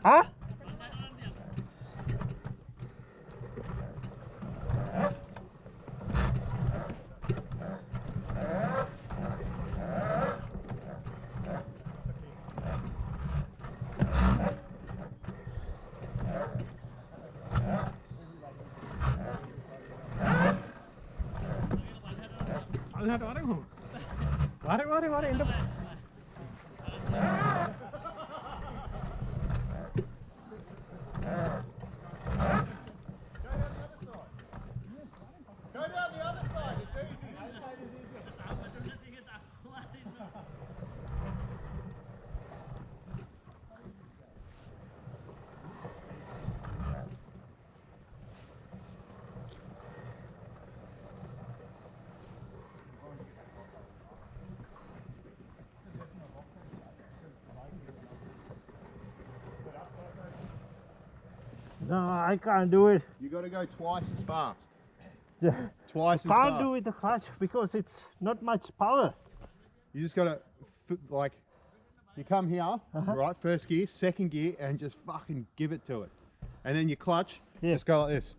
Hả? Mari, in depan. Go down the other side, it's easy. No, I can't do it. You got to go twice as fast. Yeah. Twice as Can't fast. do with the clutch because it's not much power. You just got to, like, you come here, right, first gear, second gear, and just fucking give it to it. And then you clutch, Yeah. just go like this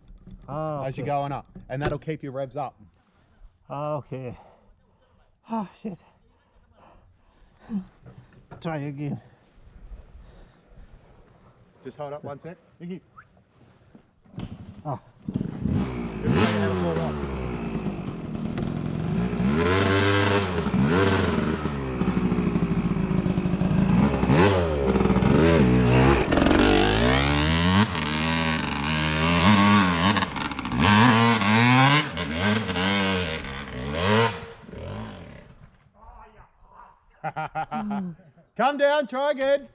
Oh, as you're okay. going up. And that'll keep your revs up. Okay. Oh, shit. Try again. Just hold up one sec. Nicky. Oh. Everybody have a fall off. Come down, try again.